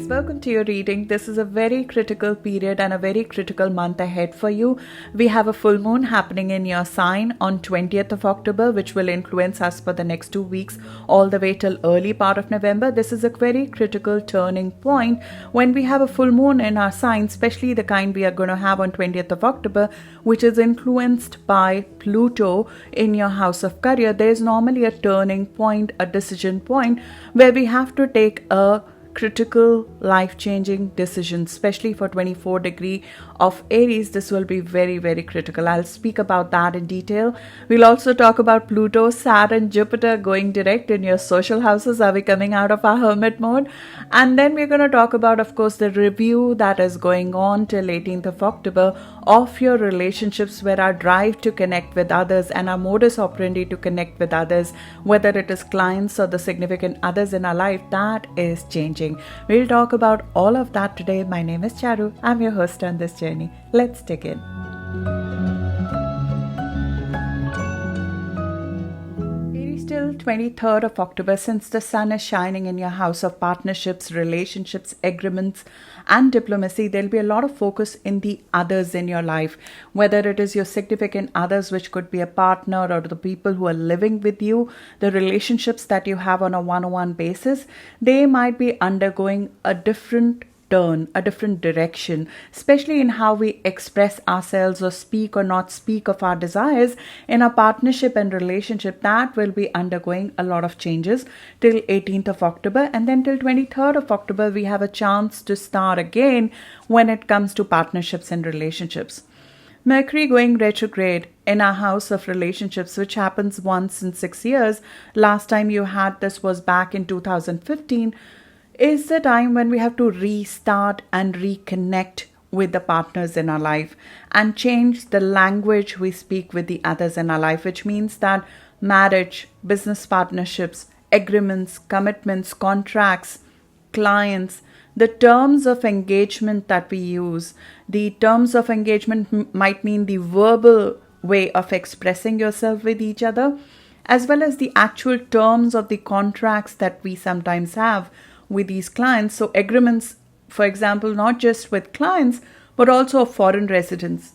Aries, welcome to your reading. This is a very critical period and a very critical month ahead for you. We have a full moon happening in your sign on 20th of October, which will influence us for the next 2 weeks all the way till early part of November. This is a very critical turning point when we have a full moon in our sign, especially the kind we are going to have on 20th of October, which is influenced by Pluto in your house of career. There is normally a turning point, a decision point where we have to take a critical life-changing decision, especially for 24 degree of Aries. This will be very, very critical. I'll speak about that in detail. We'll also talk about Pluto, Saturn, Jupiter going direct in your social houses. Are we coming out of our hermit mode? And then we're going to talk about, of course, the review that is going on till 18th of October of your relationships, where our drive to connect with others and our modus operandi to connect with others, whether it is clients or the significant others in our life, that is changing. We'll talk about all of that today. My name is Charu. I'm your host on this journey. Let's dig in. Till 23rd of October, since the sun is shining in your house of partnerships, relationships, agreements, and diplomacy, there'll be a lot of focus in the others in your life, whether it is your significant others, which could be a partner, or the people who are living with you, the relationships that you have on a one-on-one basis. They might be undergoing a different turn, a different direction, especially in how we express ourselves or speak or not speak of our desires in a partnership and relationship. That will be undergoing a lot of changes till 18th of October, and then till 23rd of October we have a chance to start again when it comes to partnerships and relationships. Mercury going retrograde in our house of relationships, which happens once in 6 years. Last time you had this was back in 2015. Is the time when we have to restart and reconnect with the partners in our life and change the language we speak with the others in our life, which means that marriage, business partnerships, agreements, commitments, contracts, clients, the terms of engagement that we use. The terms of engagement might mean the verbal way of expressing yourself with each other, as well as the actual terms of the contracts that we sometimes have with these clients. So agreements, for example, not just with clients, but also of foreign residents.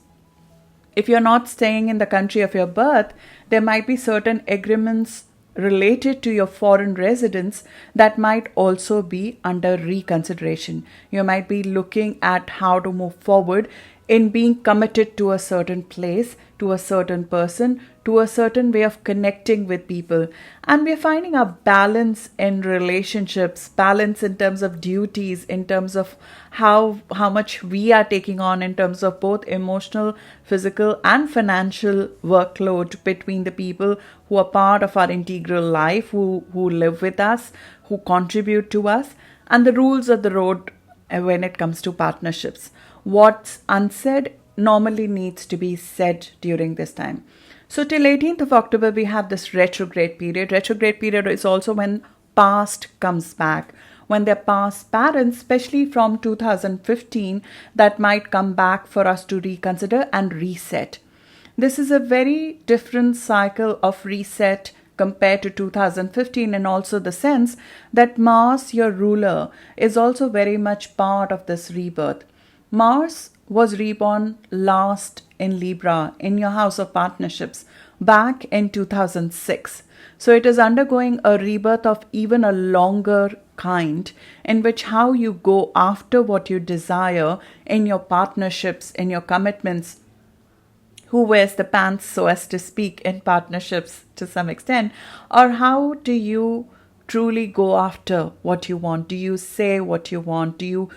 If you're not staying in the country of your birth, there might be certain agreements related to your foreign residence that might also be under reconsideration. You might be looking at how to move forward in being committed to a certain place, to a certain person, to a certain way of connecting with people. And we're finding a balance in relationships, balance in terms of duties, in terms of how much we are taking on in terms of both emotional, physical, and financial workload between the people who are part of our integral life, who live with us, who contribute to us, and the rules of the road when it comes to partnerships. What's unsaid normally needs to be said during this time. So till 18th of October, we have this retrograde period. Retrograde period is also when past comes back, when their past patterns, especially from 2015, that might come back for us to reconsider and reset. This is a very different cycle of reset compared to 2015, and also the sense that Mars, your ruler, is also very much part of this rebirth. Mars was reborn last in Libra, in your house of partnerships, back in 2006. So it is undergoing a rebirth of even a longer kind, in which how you go after what you desire in your partnerships, in your commitments. Who wears the pants, so as to speak, in partnerships to some extent? Or how do you truly go after what you want? Do you say what you want? Do you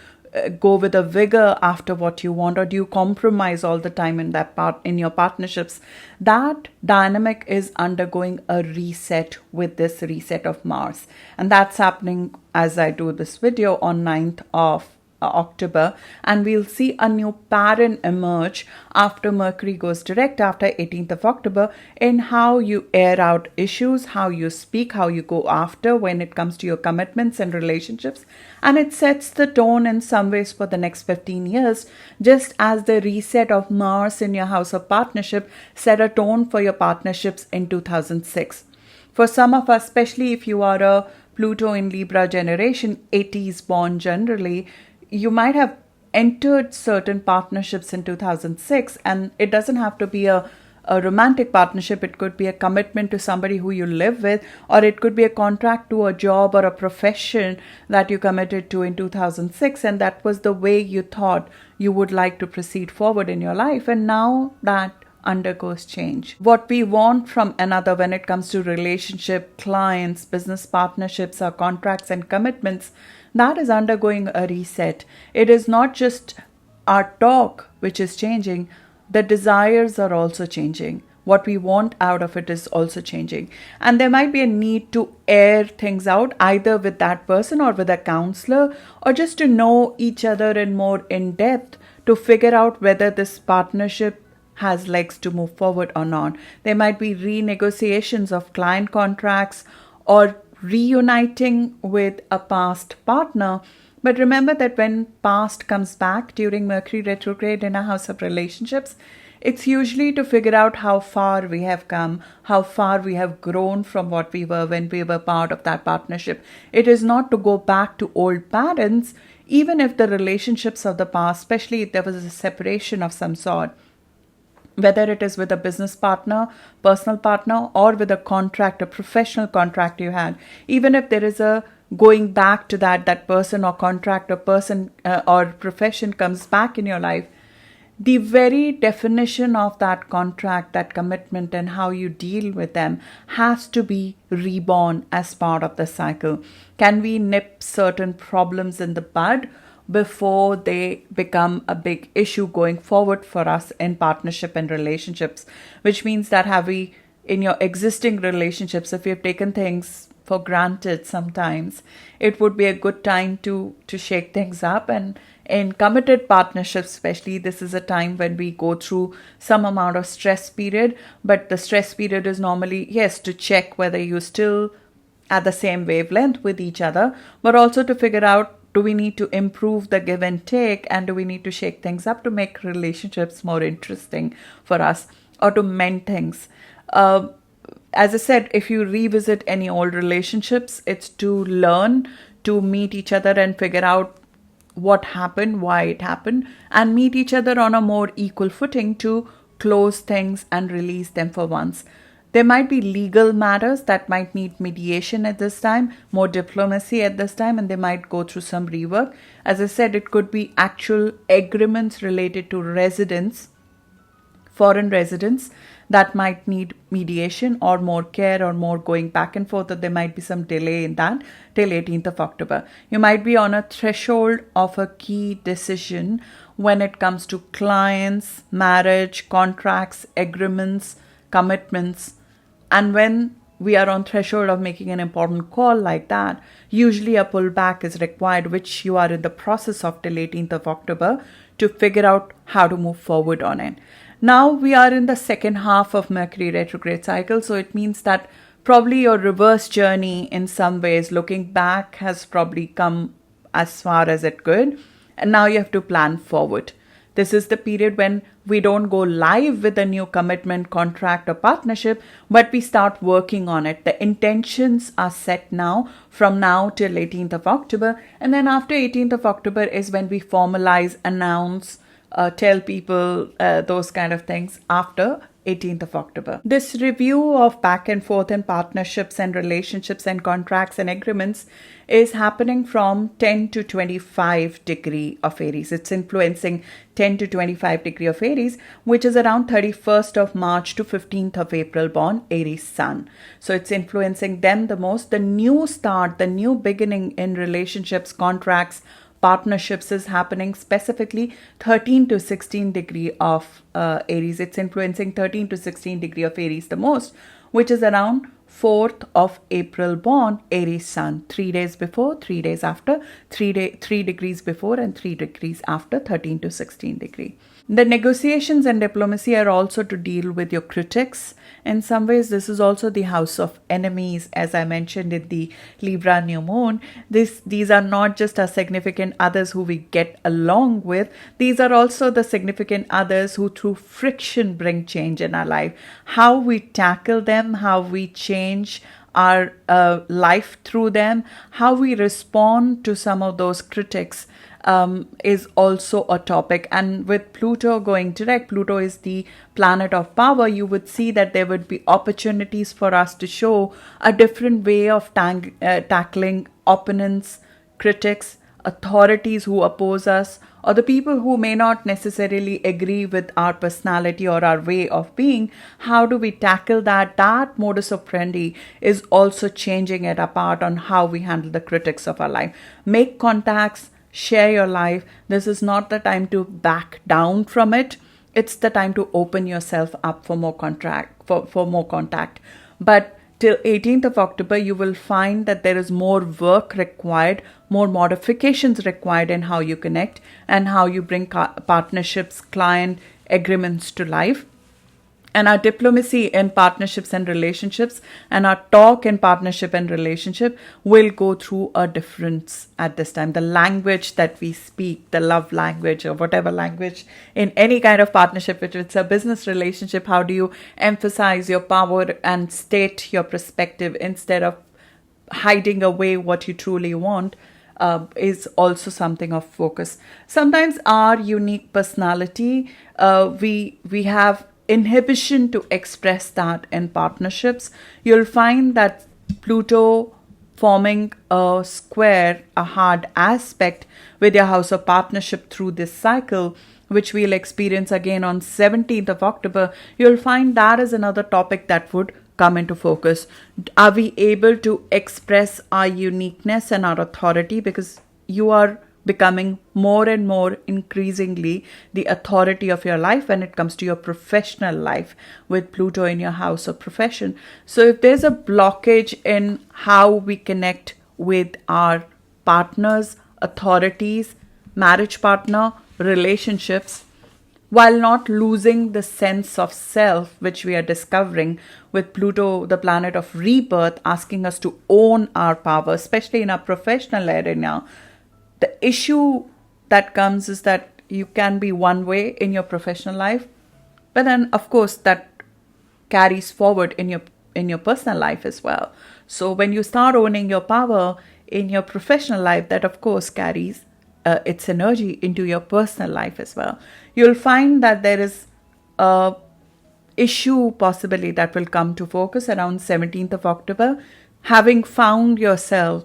go with a vigor after what you want, or do you compromise all the time in that part in your partnerships? That dynamic is undergoing a reset with this reset of Mars, and that's happening as I do this video on 9th of October, and we'll see a new pattern emerge after Mercury goes direct after 18th of October in how you air out issues, how you speak, how you go after when it comes to your commitments and relationships. And it sets the tone in some ways for the next 15 years, just as the reset of Mars in your house of partnership set a tone for your partnerships in 2006. For some of us, especially if you are a Pluto in Libra generation, 80s born generally, you might have entered certain partnerships in 2006, and it doesn't have to be a romantic partnership. It could be a commitment to somebody who you live with, or it could be a contract to a job or a profession that you committed to in 2006, and that was the way you thought you would like to proceed forward in your life. And now that undergoes change. What we want from another when it comes to relationship, clients, business partnerships, or contracts and commitments, that is undergoing a reset. It is not just our talk which is changing, the desires are also changing. What we want out of it is also changing. And there might be a need to air things out either with that person or with a counselor, or just to know each other in more in depth to figure out whether this partnership has legs to move forward or not. There might be renegotiations of client contracts or reuniting with a past partner. But remember that when past comes back during Mercury retrograde in a house of relationships, it's usually to figure out how far we have come, how far we have grown from what we were when we were part of that partnership. It is not to go back to old patterns, even if the relationships of the past, especially if there was a separation of some sort, whether it is with a business partner, personal partner, or with a contract, a professional contract you had, even if there is a going back to that person or contract or person or profession comes back in your life, the very definition of that contract, that commitment, and how you deal with them has to be reborn as part of the cycle. Can we nip certain problems in the bud before they become a big issue going forward for us in partnership and relationships? Which means that have we, in your existing relationships, if you've taken things for granted sometimes, it would be a good time to shake things up. And in committed partnerships especially, this is a time when we go through some amount of stress period, but the stress period is normally, yes, to check whether you're still at the same wavelength with each other, but also to figure out, do we need to improve the give and take, and do we need to shake things up to make relationships more interesting for us, or to mend things? As I said, if you revisit any old relationships, it's to learn, to meet each other and figure out what happened, why it happened, and meet each other on a more equal footing to close things and release them for once. There might be legal matters that might need mediation at this time, more diplomacy at this time, and they might go through some rework. As I said, it could be actual agreements related to residence, foreign residents, that might need mediation or more care or more going back and forth, or there might be some delay in that till 18th of October. You might be on a threshold of a key decision when it comes to clients, marriage, contracts, agreements, commitments. And when we are on threshold of making an important call like that, usually a pullback is required, which you are in the process of till 18th of October to figure out how to move forward on it. Now we are in the second half of Mercury retrograde cycle, so it means that probably your reverse journey in some ways, looking back, has probably come as far as it could, and now you have to plan forward. This is the period when we don't go live with a new commitment, contract, or partnership, but we start working on it. The intentions are set now, from now till 18th of October, and then after 18th of October is when we formalize, announce, tell people those kind of things after 18th of October. This review of back and forth in partnerships and relationships and contracts and agreements is happening from 10 to 25 degree of Aries. It's influencing 10 to 25 degree of Aries, which is around 31st of March to 15th of April born Aries sun. So it's influencing them the most. The new start, the new beginning in relationships, contracts, partnerships is happening specifically 13 to 16 degree of Aries. It's influencing 13 to 16 degree of Aries the most, which is around 4th of April born Aries sun. 3 days before, 3 days after, 3 degrees before and 3 degrees after 13 to 16 degree. The negotiations and diplomacy are also to deal with your critics. In some ways, this is also the house of enemies, as I mentioned in the Libra new moon. These are not just our significant others who we get along with. These are also the significant others who through friction bring change in our life. How we tackle them, how we change our life through them, how we respond to some of those critics is also a topic. And with Pluto going direct, Pluto is the planet of power, you would see that there would be opportunities for us to show a different way of tackling opponents, critics, authorities who oppose us, or the people who may not necessarily agree with our personality or our way of being. How do we tackle that? That modus operandi is also changing it apart on how we handle the critics of our life. Make contacts, share your life. This is not the time to back down from it. It's the time to open yourself up for more contact. But till 18th of October, you will find that there is more work required, more modifications required in how you connect and how you bring partnerships, client agreements to life. And our diplomacy in partnerships and relationships and our talk in partnership and relationship will go through a difference at this time. The language that we speak, the love language or whatever language in any kind of partnership, which it's a business relationship, how do you emphasize your power and state your perspective instead of hiding away what you truly want, is also something of focus. Sometimes our unique personality, we have inhibition to express that in partnerships. You'll find that Pluto forming a square, a hard aspect with your house of partnership through this cycle, which we'll experience again on 17th of October, you'll find that is another topic that would come into focus. Are we able to express our uniqueness and our authority? Because you are becoming more and more increasingly the authority of your life when it comes to your professional life with Pluto in your house of profession. So if there's a blockage in how we connect with our partners, authorities, marriage partner, relationships, while not losing the sense of self, which we are discovering with Pluto, the planet of rebirth, asking us to own our power, especially in our professional arena. The issue that comes is that you can be one way in your professional life, but then of course that carries forward in your personal life as well. So when you start owning your power in your professional life, that of course carries its energy into your personal life as well. You'll find that there is a issue possibly that will come to focus around 17th of October. Having found yourself,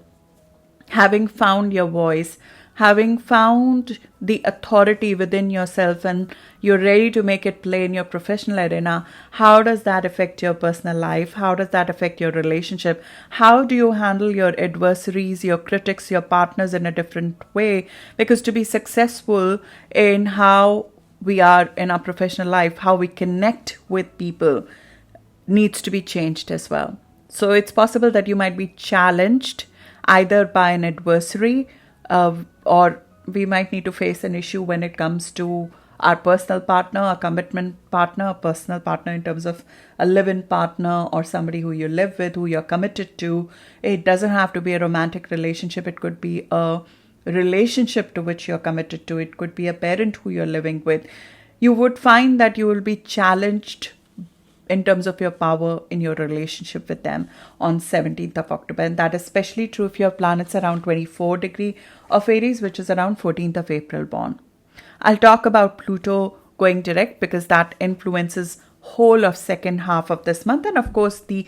having found your voice, having found the authority within yourself and you're ready to make it play in your professional arena, how does that affect your personal life? How does that affect your relationship? How do you handle your adversaries, your critics, your partners in a different way? Because to be successful in how we are in our professional life, how we connect with people needs to be changed as well. So it's possible that you might be challenged either by an adversary or we might need to face an issue when it comes to our personal partner, a commitment partner, a personal partner in terms of a live-in partner or somebody who you live with, who you're committed to. It doesn't have to be a romantic relationship. It could be a relationship to which you're committed to. It could be a parent who you're living with. You would find that you will be challenged in terms of your power in your relationship with them on 17th of October. And that is especially true if you have planets around 24 degree of Aries, which is around 14th of April born. I'll talk about Pluto going direct because that influences whole of second half of this month and of course the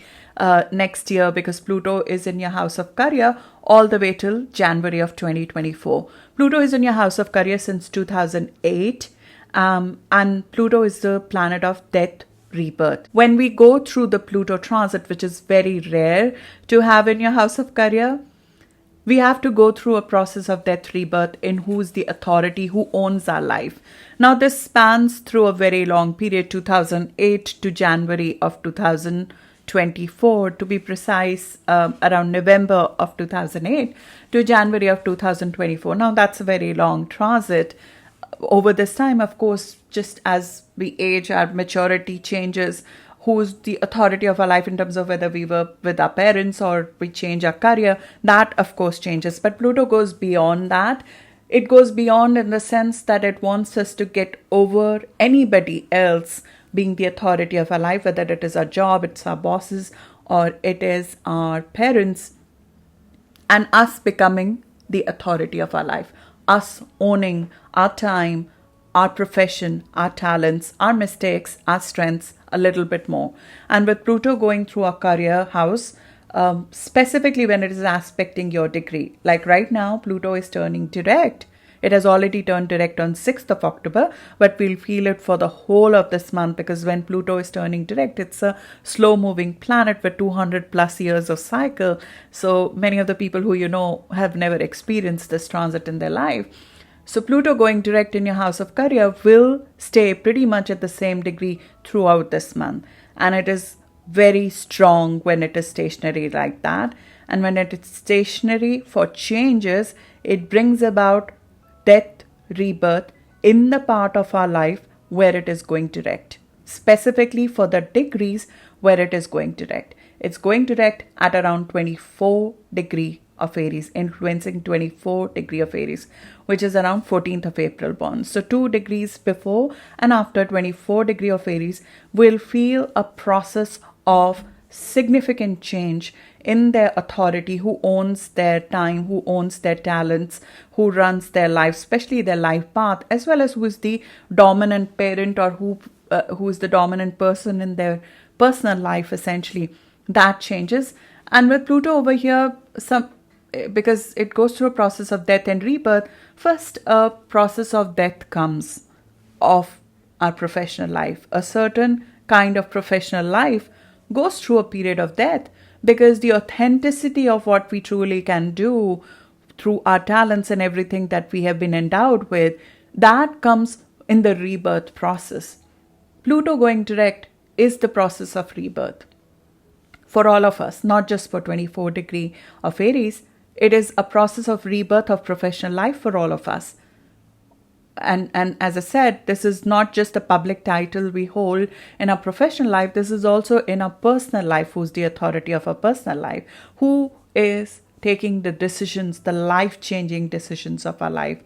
next year, because Pluto is in your house of career all the way till January of 2024. Pluto is in your house of career since 2008 and Pluto is the planet of death, rebirth. When we go through the Pluto transit, which is very rare to have in your house of career, we have to go through a process of death, rebirth in who's the authority, who owns our life. Now this spans through a very long period, 2008 to January of 2024, to be precise, around November of 2008 to January of 2024. Now that's a very long transit. over this time, of course, just as we age, our maturity changes, who's the authority of our life in terms of whether we were with our parents or we change our career, that of course changes. But Pluto goes beyond that. It goes beyond in the sense that it wants us to get over anybody else being the authority of our life, whether it is our job, it's our bosses, or it is our parents, and us becoming the authority of our life, us owning our time, our profession, our talents, our mistakes, our strengths a little bit more. And with Pluto going through our career house, specifically when it is aspecting your degree, like right now, Pluto is turning direct. It has already turned direct on 6th of October, but we'll feel it for the whole of this month, because when Pluto is turning direct, it's a slow-moving planet with 200 plus years of cycle. So many of the people who you know have never experienced this transit in their life. So Pluto going direct in your house of career will stay pretty much at the same degree throughout this month. And it is very strong when it is stationary like that. And when it is stationary for changes, it brings about death, rebirth in the part of our life where it is going direct, specifically for the degrees where it is going direct. It's going direct at around 24 degree of Aries, influencing 24 degree of Aries, which is around 14th of April born. So 2 degrees before and after 24 degree of Aries will feel a process of significant change in their authority, who owns their time, who owns their talents, who runs their life, especially their life path, as well as who is the dominant parent, or who is the dominant person in their personal life, essentially. That changes. And with Pluto over here, because it goes through a process of death and rebirth, first a process of death comes of our professional life. A certain kind of professional life goes through a period of death, because the authenticity of what we truly can do through our talents and everything that we have been endowed with, that comes in the rebirth process. Pluto going direct is the process of rebirth for all of us, not just for 24 degree of Aries. It is a process of rebirth of professional life for all of us. And as I said, this is not just a public title we hold in our professional life. This is also in our personal life. Who's the authority of our personal life? Who is taking the decisions, the life-changing decisions of our life?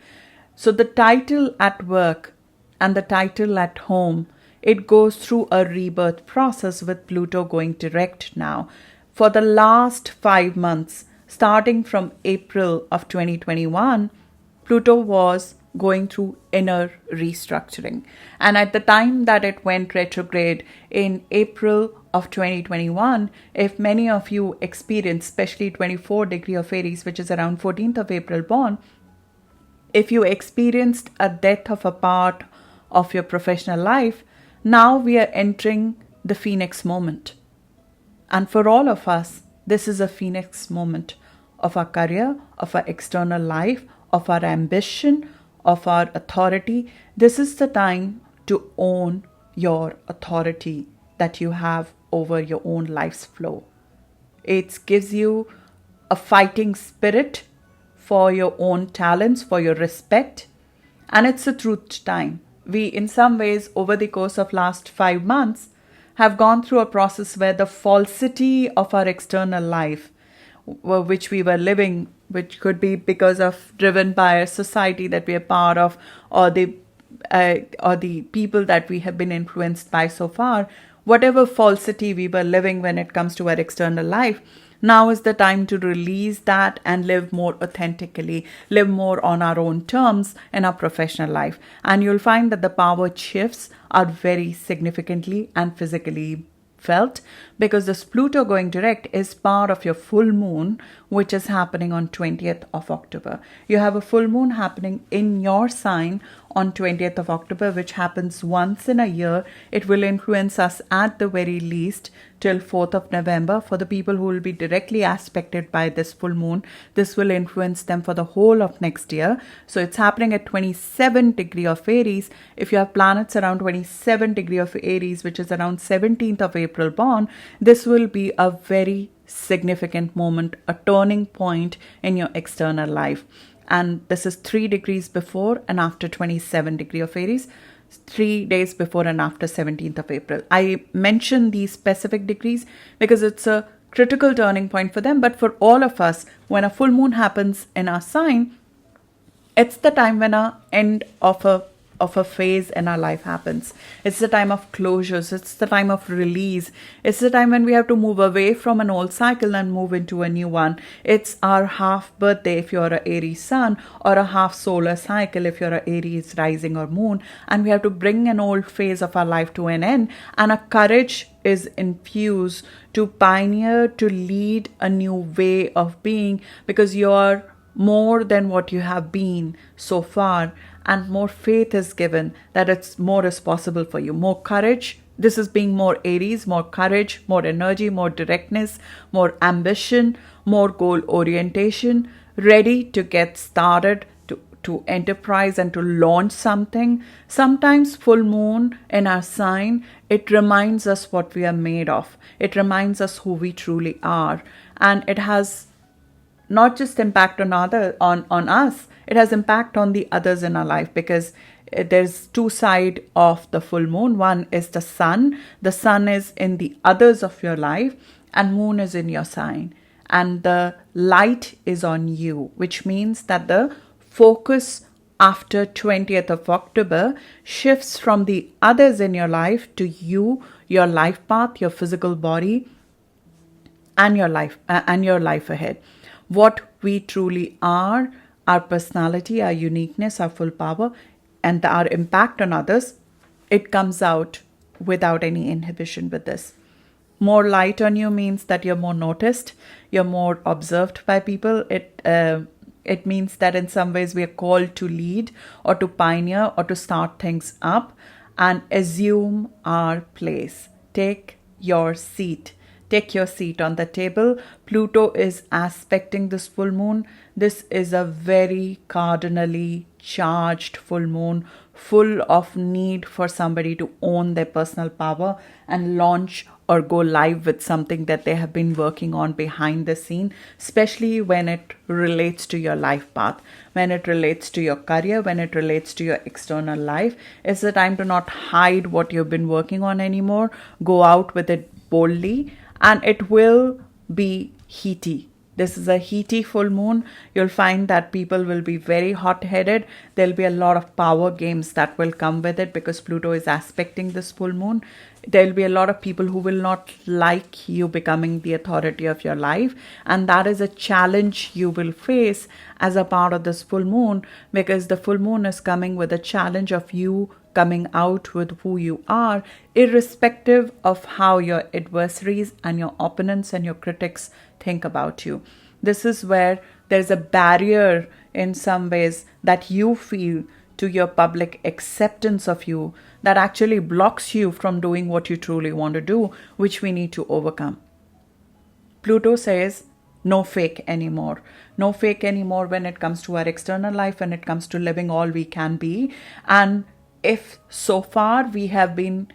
So the title at work and the title at home, it goes through a rebirth process with Pluto going direct now. For the last 5 months, starting from April of 2021, Pluto was going through inner restructuring. And at the time that it went retrograde in April of 2021, if many of you experienced, especially 24 degree of Aries, which is around 14th of April born, if you experienced a death of a part of your professional life, now we are entering the Phoenix moment. And for all of us, this is a Phoenix moment of our career, of our external life, of our ambition, of our authority. This is the time to own your authority that you have over your own life's flow. It gives you a fighting spirit for your own talents, for your respect, and it's a truth time. We, in some ways, over the course of last 5 months, have gone through a process where the falsity of our external life, which we were living, which could be because of driven by a society that we are part of, or the people that we have been influenced by so far, whatever falsity we were living when it comes to our external life, now is the time to release that and live more authentically, live more on our own terms in our professional life. And you'll find that the power shifts are very significantly and physically felt, because this Pluto going direct is part of your full moon, which is happening on 20th of October. You have a full moon happening in your sign on 20th of October, which happens once in a year. It will influence us at the very least till 4th of November. For the people who will be directly aspected by this full moon, this will influence them for the whole of next year. So it's happening at 27 degree of Aries. If you have planets around 27 degree of Aries, which is around 17th of April born, this will be a very significant moment, a turning point in your external life. And this is 3 degrees before and after 27 degree of Aries, 3 days before and after 17th of April. I mention these specific degrees because it's a critical turning point for them. But for all of us, when a full moon happens in our sign, it's the time when our end of a phase in our life happens. It's the time of closures. It's the time of release. It's the time when we have to move away from an old cycle and move into a new one. It's our half birthday if you're an Aries sun, or a half solar cycle if you're an Aries rising or moon. And we have to bring an old phase of our life to an end. And a courage is infused to pioneer, to lead a new way of being, because you're more than what you have been so far, and more faith is given that it's more is possible for you. More courage. This is being more Aries, more courage, more energy, more directness, more ambition, more goal orientation, ready to get started, to enterprise and to launch something. Sometimes full moon in our sign, it reminds us what we are made of. It reminds us who we truly are. And it has not just impact on us, it has impact on the others in our life, because there's two sides of the full moon. One is the sun. The sun is in the others of your life, and moon is in your sign. And the light is on you, which means that the focus after 20th of October shifts from the others in your life to you, your life path, your physical body, and your life ahead. What we truly are, our personality, our uniqueness, our full power, and our impact on others, it comes out without any inhibition with this. More light on you means that you're more noticed, you're more observed by people. It means that in some ways we are called to lead or to pioneer or to start things up and assume our place. Take your seat. Take your seat on the table. Pluto is aspecting this full moon. This is a very cardinally charged full moon, full of need for somebody to own their personal power and launch or go live with something that they have been working on behind the scene, especially when it relates to your life path, when it relates to your career, when it relates to your external life. It's the time to not hide what you've been working on anymore. Go out with it boldly, and it will be heaty. This is a heaty full moon. You'll find that people will be very hot-headed. There'll be a lot of power games that will come with it because Pluto is aspecting this full moon. There'll be a lot of people who will not like you becoming the authority of your life. And that is a challenge you will face as a part of this full moon, because the full moon is coming with a challenge of you coming out with who you are, irrespective of how your adversaries and your opponents and your critics think about you. This is where there's a barrier in some ways that you feel to your public acceptance of you that actually blocks you from doing what you truly want to do, which we need to overcome. Pluto says no fake anymore. No fake anymore when it comes to our external life, when it comes to living all we can be. And if so far we have been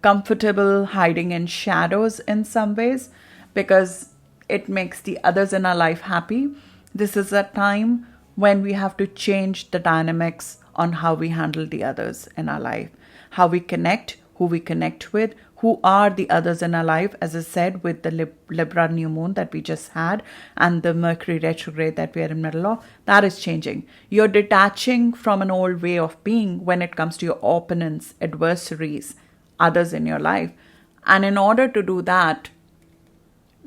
comfortable hiding in shadows in some ways because it makes the others in our life happy, this is a time when we have to change the dynamics on how we handle the others in our life, how we connect, who we connect with, who are the others in our life. As I said, with the Libra new moon that we just had and the Mercury retrograde that we are in the middle of, that is changing. You're detaching from an old way of being when it comes to your opponents, adversaries, others in your life. And in order to do that,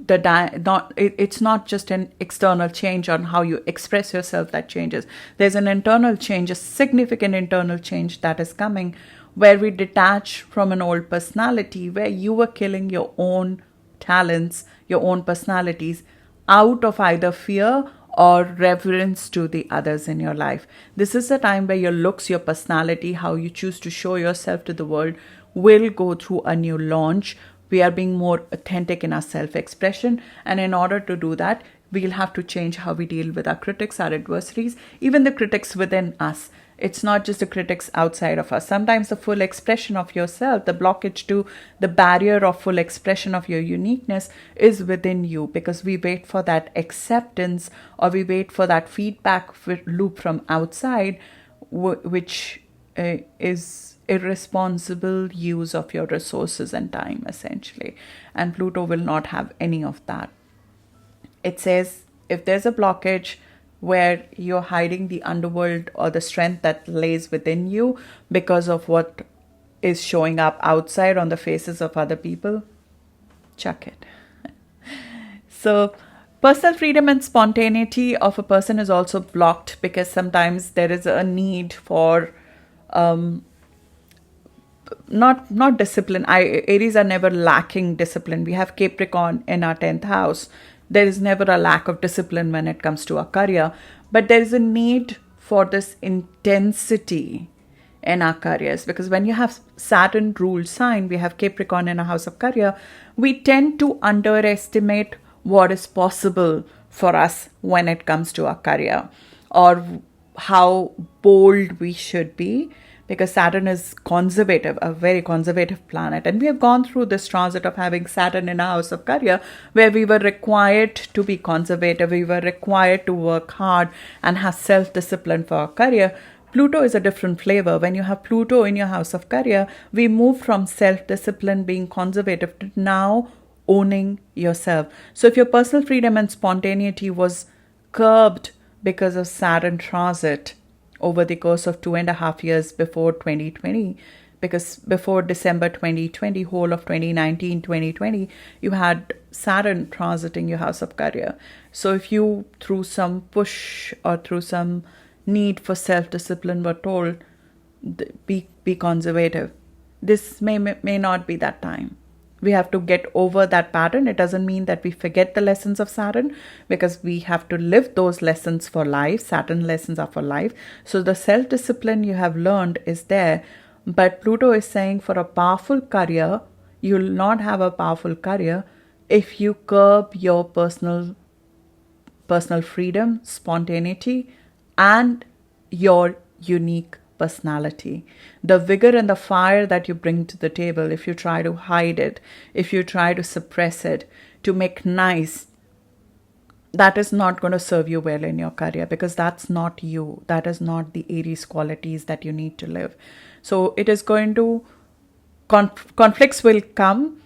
it's not just an external change on how you express yourself that changes. There's an internal change, a significant internal change that is coming, where we detach from an old personality where you were killing your own talents, your own personalities, out of either fear or reverence to the others in your life. This is a time where your looks, your personality, how you choose to show yourself to the world will go through a new launch. We are being more authentic in our self-expression. And in order to do that, we'll have to change how we deal with our critics, our adversaries, even the critics within us. It's not just the critics outside of us. Sometimes the full expression of yourself, the blockage to the barrier of full expression of your uniqueness is within you, because we wait for that acceptance, or we wait for that feedback loop from outside, which is irresponsible use of your resources and time, essentially. And Pluto will not have any of that. It says if there's a blockage where you're hiding the underworld or the strength that lays within you because of what is showing up outside on the faces of other people, chuck it. So personal freedom and spontaneity of a person is also blocked, because sometimes there is a need for not discipline. Aries are never lacking discipline. We have Capricorn in our 10th house. There is never a lack of discipline when it comes to our career, but there is a need for this intensity in our careers, because when you have Saturn ruled sign, we have Capricorn in a house of career, we tend to underestimate what is possible for us when it comes to our career, or how bold we should be, because Saturn is conservative, a very conservative planet. And we have gone through this transit of having Saturn in a house of career, where we were required to be conservative, we were required to work hard and have self-discipline for our career. Pluto is a different flavor. When you have Pluto in your house of career, we move from self-discipline, being conservative, to now owning yourself. So if your personal freedom and spontaneity was curbed because of Saturn transit over the course of 2.5 years before 2020, because before December 2020, whole of 2019, 2020, you had Saturn transiting your house of career. So if you, through some push or through some need for self-discipline, were told, be conservative, this may not be that time. We have to get over that pattern. It doesn't mean that we forget the lessons of Saturn, because we have to live those lessons for life. Saturn lessons are for life. So the self-discipline you have learned is there. But Pluto is saying for a powerful career, you will not have a powerful career if you curb your personal freedom, spontaneity, and your unique personality. The vigor and the fire that you bring to the table, if you try to hide it, if you try to suppress it, to make nice, that is not going to serve you well in your career, because that's not you. That is not the Aries qualities that you need to live. So it is going to, conflicts will come,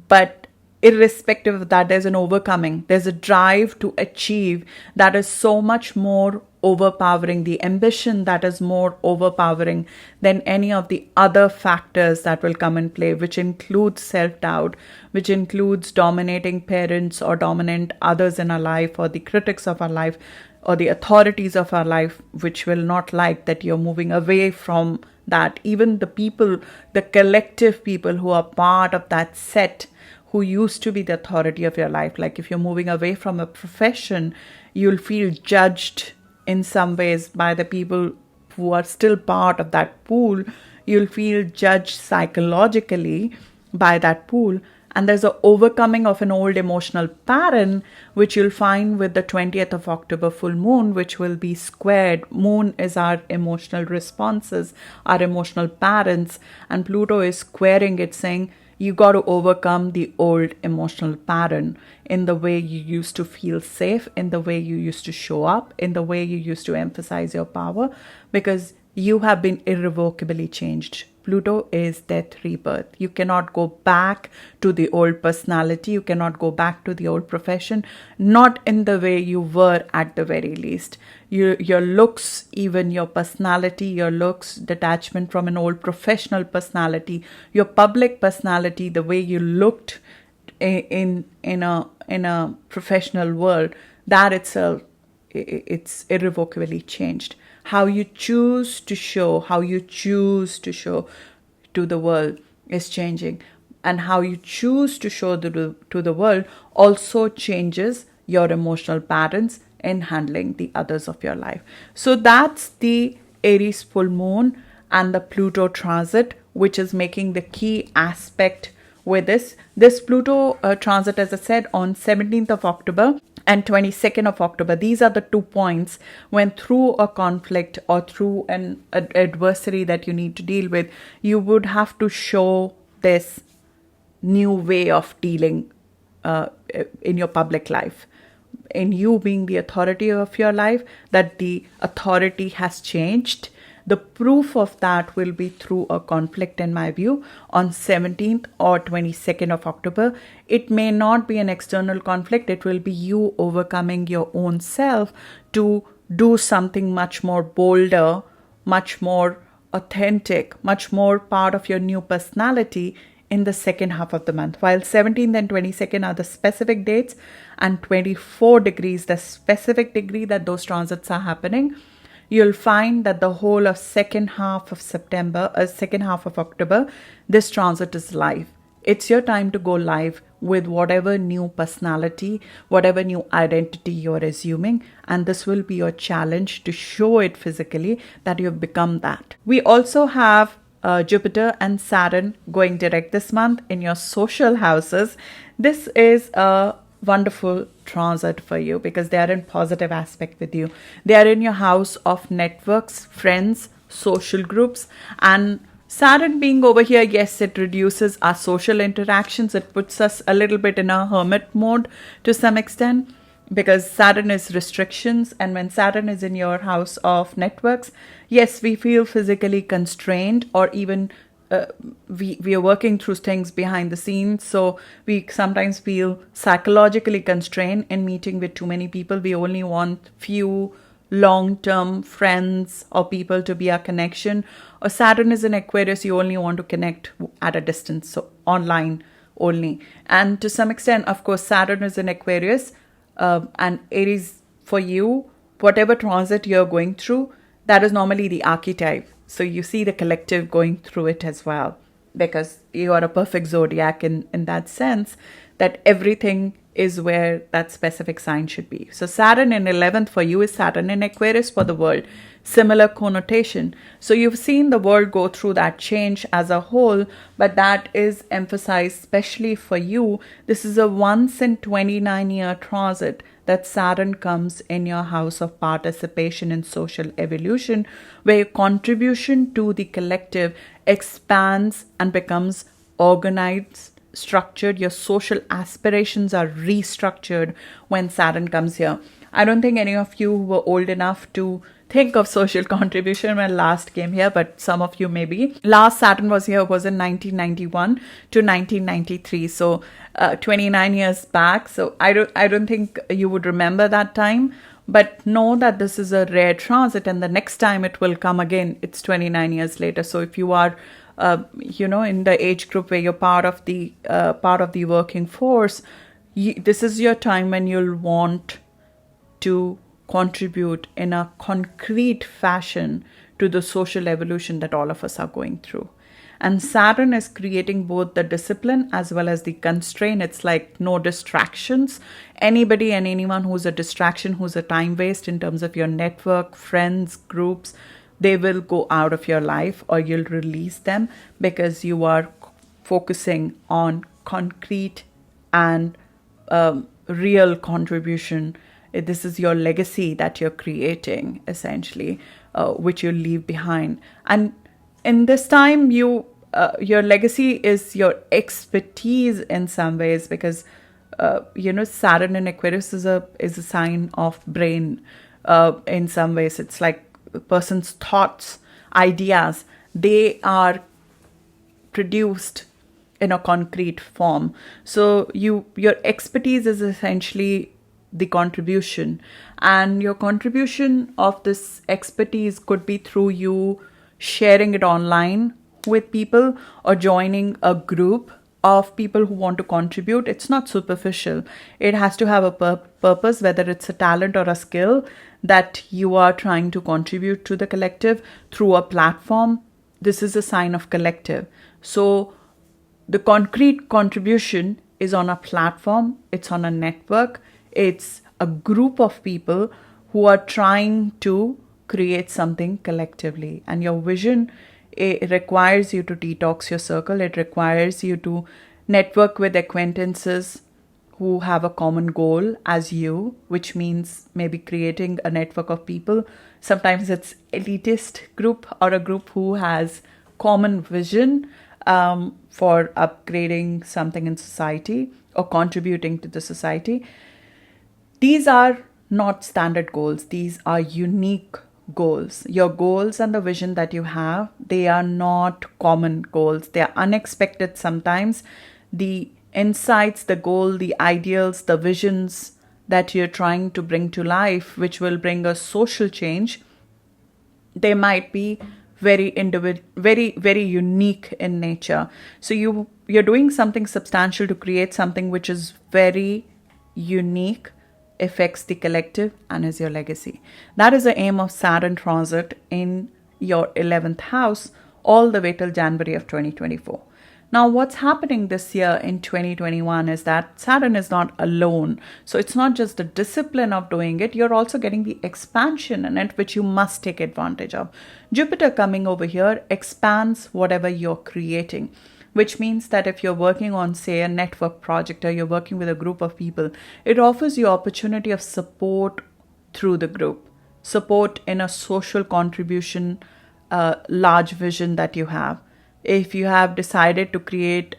but irrespective of that, there's an overcoming. There's a drive to achieve that is so much more overpowering, the ambition that is more overpowering than any of the other factors that will come in play, which includes self-doubt, which includes dominating parents or dominant others in our life, or the critics of our life, or the authorities of our life, which will not like that you're moving away from that. Even the people, the collective people who are part of that set, who used to be the authority of your life. Like if you're moving away from a profession, you'll feel judged in some ways by the people who are still part of that pool. You'll feel judged psychologically by that pool. And there's an overcoming of an old emotional pattern, which you'll find with the 20th of October full moon, which will be squared. Moon is our emotional responses, our emotional patterns, and Pluto is squaring it, saying, you got to overcome the old emotional pattern in the way you used to feel safe, in the way you used to show up, in the way you used to emphasize your power, because you have been irrevocably changed. Pluto is death, rebirth. You cannot go back to the old personality. You cannot go back to the old profession, not in the way you were at the very least. Your looks, even your personality, your looks, detachment from an old professional personality, your public personality, the way you looked in a professional world, that itself, it's irrevocably changed. How you choose to show, to the world is changing. And how you choose to show to the world also changes your emotional patterns in handling the others of your life. So that's the Aries full moon and the Pluto transit, which is making the key aspect with this. This Pluto transit, as I said, on 17th of October, and 22nd of October. These are the 2 points when through a conflict or through an adversary that you need to deal with, you would have to show this new way of dealing in your public life. In you being the authority of your life, that the authority has changed. The proof of that will be through a conflict, in my view, on 17th or 22nd of October. It may not be an external conflict. It will be you overcoming your own self to do something much more bolder, much more authentic, much more part of your new personality in the second half of the month. While 17th and 22nd are the specific dates, and 24 degrees, the specific degree that those transits are happening, you'll find that the whole of second half of October, this transit is live. It's your time to go live with whatever new personality, whatever new identity you're assuming. And this will be your challenge to show it physically that you've become that. We also have Jupiter and Saturn going direct this month in your social houses. This is a wonderful transit for you because they are in positive aspect with you. They are in your house of networks, friends, social groups, and Saturn being over here, yes, it reduces our social interactions. It puts us a little bit in a hermit mode to some extent because Saturn is restrictions, and when Saturn is in your house of networks, yes, we feel physically constrained, or even we are working through things behind the scenes, so we sometimes feel psychologically constrained in meeting with too many people. We only want few long-term friends or people to be our connection. Or Saturn is in Aquarius, you only want to connect at a distance, so online only. And to some extent, of course, Saturn is in Aquarius and Aries for you, whatever transit you're going through, that is normally the archetype. So you see the collective going through it as well, because you are a perfect zodiac in that sense, that everything is where that specific sign should be. So Saturn in 11th for you is Saturn in Aquarius for the world. Similar connotation. So you've seen the world go through that change as a whole, but that is emphasized especially for you. This is a once in 29-year transit that Saturn comes in your house of participation in social evolution, where your contribution to the collective expands and becomes organized, structured. Your social aspirations are restructured when Saturn comes here. I don't think any of you were old enough to think of social contribution when last came here, but some of you may be. Last Saturn was here was in 1991 to 1993, so 29 years back. So I don't think you would remember that time, but know that this is a rare transit, and the next time it will come again, it's 29 years later. So if you are in the age group where you're part of the working force, this is your time when you'll want to contribute in a concrete fashion to the social evolution that all of us are going through. And Saturn is creating both the discipline as well as the constraint. It's like no distractions. Anybody and anyone who's a distraction, who's a time waste in terms of your network, friends, groups, they will go out of your life, or you'll release them because you are focusing on concrete and real contribution. This is your legacy that you're creating, essentially, which you leave behind. And in this time, your legacy is your expertise in some ways, because Saturn in Aquarius is a sign of brain. In some ways, it's like a person's thoughts, ideas, they are produced in a concrete form. So your expertise is essentially the contribution, and your contribution of this expertise could be through you sharing it online with people or joining a group of people who want to contribute. It's not superficial. It has to have a purpose, whether it's a talent or a skill that you are trying to contribute to the collective through a platform. This is a sign of collective. So the concrete contribution is on a platform, it's on a network, it's a group of people who are trying to create something collectively. And your vision, it requires you to detox your circle. It requires you to network with acquaintances who have a common goal as you, which means maybe creating a network of people. Sometimes it's elitist group or a group who has common vision for upgrading something in society or contributing to the society. These are not standard goals. These are unique goals. Your goals and the vision that you have, they are not common goals. They are unexpected sometimes. The insights, the goal, the ideals, the visions that you're trying to bring to life, which will bring a social change, they might be very unique in nature. So you're doing something substantial to create something which is very unique, affects the collective, and is your legacy. That is the aim of Saturn transit in your 11th house all the way till January of 2024. Now, what's happening this year in 2021 is that Saturn is not alone. So it's not just the discipline of doing it, you're also getting the expansion in it, which you must take advantage of. Jupiter coming over here expands whatever you're creating, which means that if you're working on, say, a network project or you're working with a group of people, it offers you opportunity of support through the group, support in a social contribution, large vision that you have. If you have decided to create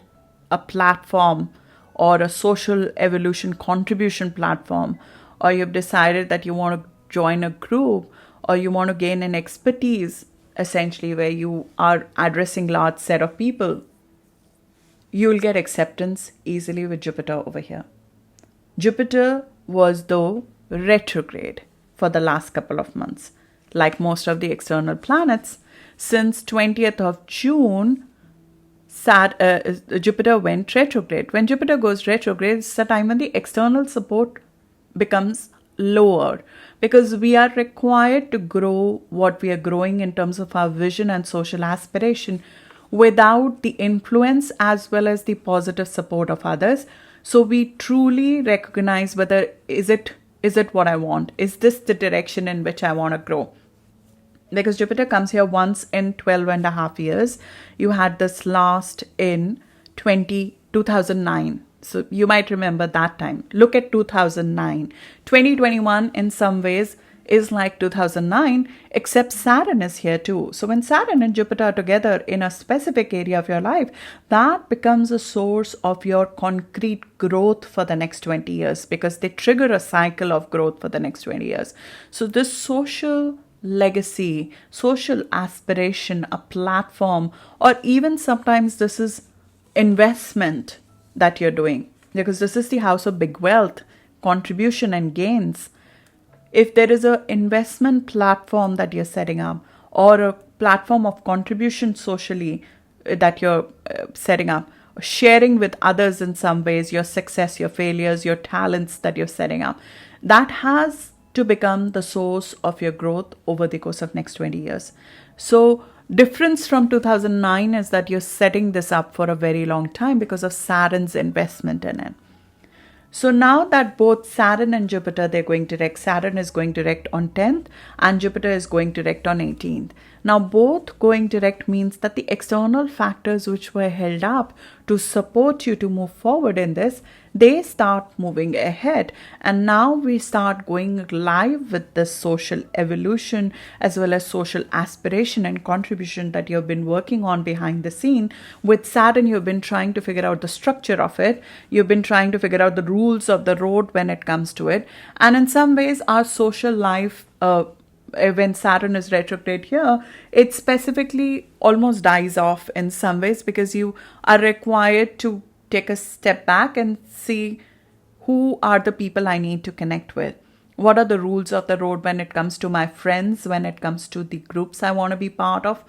a platform or a social evolution contribution platform, or you've decided that you want to join a group or you want to gain an expertise, essentially where you are addressing large set of people, you will get acceptance easily with Jupiter over here. Jupiter was though retrograde for the last couple of months. Like most of the external planets, since 20th of June, Jupiter went retrograde. When Jupiter goes retrograde, it's the time when the external support becomes lower, because we are required to grow what we are growing in terms of our vision and social aspiration without the influence as well as the positive support of others. So we truly recognize whether is it what I want? Is this the direction in which I want to grow? Because Jupiter comes here once in 12 and a half years. You had this last in 2009. So you might remember that time. Look at 2009. 2021 in some ways is like 2009, except Saturn is here too. So when Saturn and Jupiter are together in a specific area of your life, that becomes a source of your concrete growth for the next 20 years, because they trigger a cycle of growth for the next 20 years. So this social legacy, social aspiration, a platform, or even sometimes this is investment that you're doing, because this is the house of big wealth, contribution and gains. If there is an investment platform that you're setting up, or a platform of contribution socially that you're setting up, sharing with others in some ways, your success, your failures, your talents that you're setting up, that has to become the source of your growth over the course of next 20 years. So difference from 2009 is that you're setting this up for a very long time because of Saturn's investment in it. So now that both Saturn and Jupiter, they're going direct. Saturn is going direct on 10th and Jupiter is going direct on 18th. Now both going direct means that the external factors which were held up to support you to move forward in this, they start moving ahead. And now we start going live with this social evolution as well as social aspiration and contribution that you've been working on behind the scene. With Saturn, you've been trying to figure out the structure of it. You've been trying to figure out the rules of the road when it comes to it. And in some ways, our social life, when Saturn is retrograde here, it specifically almost dies off in some ways, because you are required to take a step back and see who are the people I need to connect with. What are the rules of the road when it comes to my friends, when it comes to the groups I want to be part of?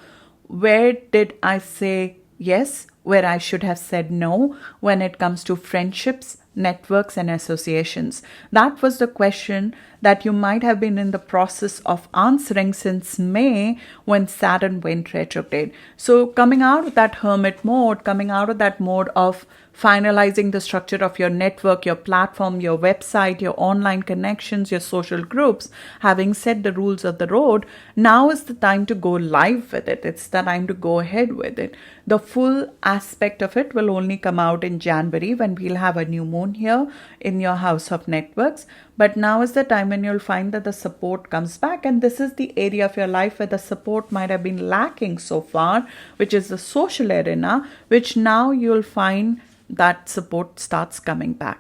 Where did I say yes, where I should have said no when it comes to friendships, networks and associations? That was the question that you might have been in the process of answering since May when Saturn went retrograde. So coming out of that hermit mode, coming out of that mode of finalizing the structure of your network, your platform, your website, your online connections, your social groups, having set the rules of the road, now is the time to go live with it. It's the time to go ahead with it. The full aspect of it will only come out in January when we'll have a new moon moon here in your house of networks. But now is the time when you'll find that the support comes back, and this is the area of your life where the support might have been lacking so far, which is the social arena, which now you'll find that support starts coming back.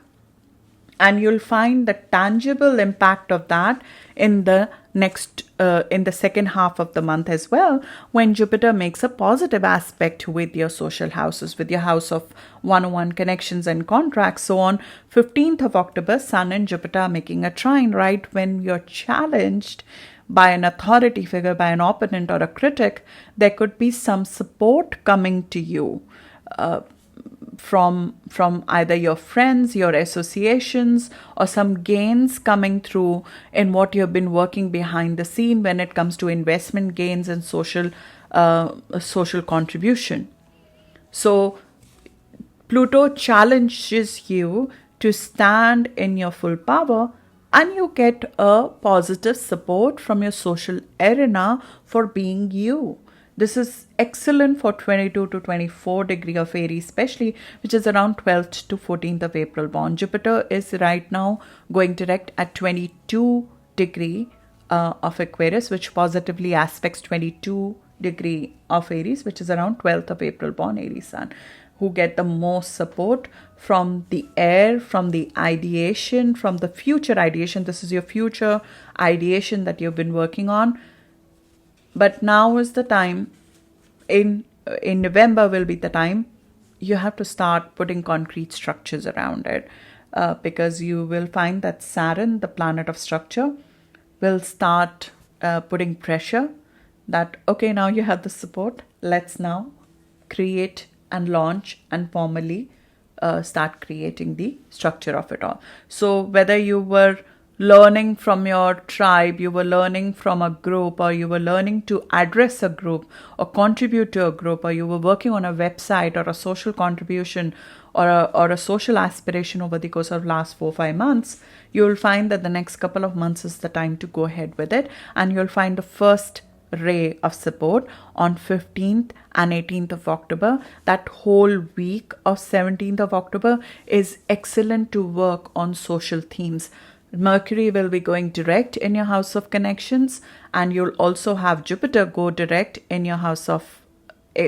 And you'll find the tangible impact of that in the second half of the month as well, when Jupiter makes a positive aspect with your social houses, with your house of one-on-one connections and contracts. So on 15th of October, Sun and Jupiter are making a trine, right when you're challenged by an authority figure, by an opponent or a critic. There could be some support coming to you from either your friends, your associations, or some gains coming through in what you've been working behind the scene when it comes to investment gains and social contribution. So Pluto challenges you to stand in your full power, and you get a positive support from your social arena for being you. This is excellent for 22 to 24 degree of Aries, especially, which is around 12th to 14th of April born. Jupiter is right now going direct at 22 degree of Aquarius, which positively aspects 22 degree of Aries, which is around 12th of April born Aries Sun, who get the most support from the air, from the ideation, from the future ideation. This is your future ideation that you've been working on. But now is the time, in November will be the time you have to start putting concrete structures around it, because you will find that Saturn, the planet of structure, will start putting pressure that, okay, now you have the support, let's now create and launch and formally start creating the structure of it all. So whether you were learning from your tribe, you were learning from a group, or you were learning to address a group or contribute to a group, or you were working on a website or a social contribution or a social aspiration over the course of last 4-5 months, you'll find that the next couple of months is the time to go ahead with it, and you'll find the first ray of support on 15th and 18th of October. That whole week of 17th of October is excellent to work on social themes. Mercury will be going direct in your house of connections, and you'll also have Jupiter go direct in your house of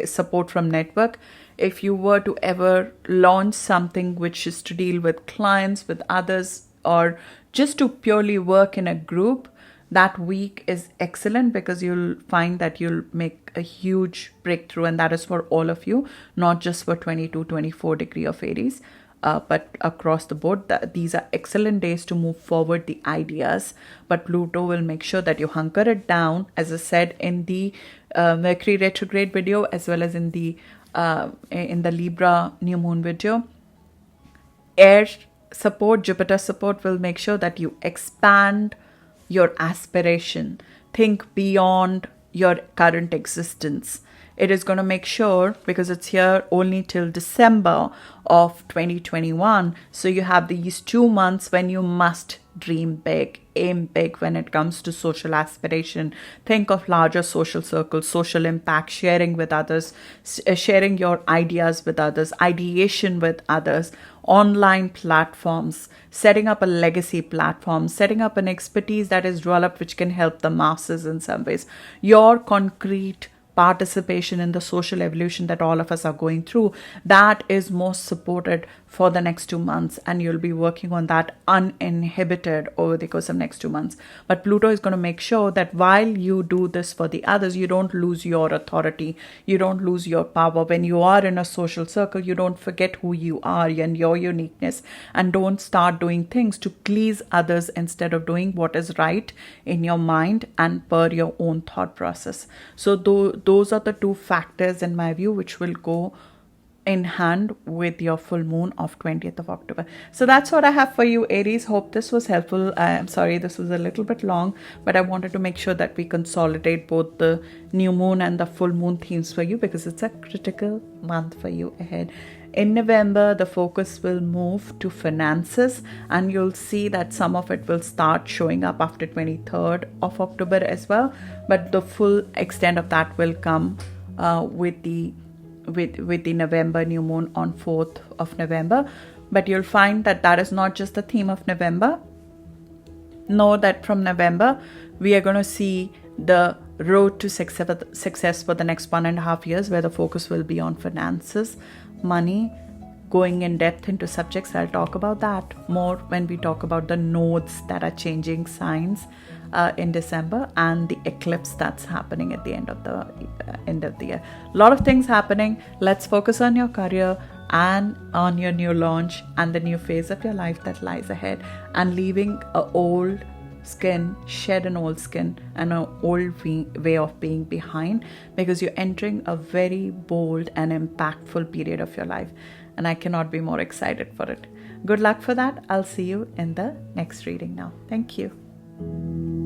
support from network. If you were to ever launch something which is to deal with clients, with others, or just to purely work in a group, that week is excellent, because you'll find that you'll make a huge breakthrough, and that is for all of you, not just for 22-24 degree of Aries. But across the board, these are excellent days to move forward the ideas. But Pluto will make sure that you hunker it down, as I said in the Mercury retrograde video, as well as in the Libra new moon video. Air support, Jupiter support will make sure that you expand your aspiration. Think beyond your current existence. It is going to make sure, because it's here only till December of 2021. So you have these 2 months when you must dream big, aim big when it comes to social aspiration. Think of larger social circles, social impact, sharing with others, sharing your ideas with others, ideation with others, online platforms, setting up a legacy platform, setting up an expertise that is developed which can help the masses in some ways. Your concrete participation in the social evolution that all of us are going through, that is most supported for the next 2 months, and you'll be working on that uninhibited over the course of next 2 months. But Pluto is going to make sure that while you do this for the others, you don't lose your authority, you don't lose your power. When you are in a social circle, you don't forget who you are and your uniqueness, and don't start doing things to please others instead of doing what is right in your mind and per your own thought process. So those are the two factors in my view which will go in hand with your full moon of 20th of October. So that's what I have for you, Aries. Hope this was helpful. I'm sorry this was a little bit long, but I wanted to make sure that we consolidate both the new moon and the full moon themes for you, because it's a critical month for you ahead. In November, the focus will move to finances, and you'll see that some of it will start showing up after 23rd of October as well. But the full extent of that will come with the November new moon on 4th of November. But you'll find that that is not just the theme of November. Know that from November, we are going to see the road to success for the next 1.5 years, where the focus will be on finances, money, going in depth into subjects. I'll talk about that more when we talk about the nodes that are changing signs in December, and the eclipse that's happening at the end of the year. A lot of things happening. Let's focus on your career and on your new launch and the new phase of your life that lies ahead, and leaving an old skin, shed an old skin and an old way of being behind, because you're entering a very bold and impactful period of your life, and I cannot be more excited for it. Good luck for that. I'll see you in the next reading now. Thank you.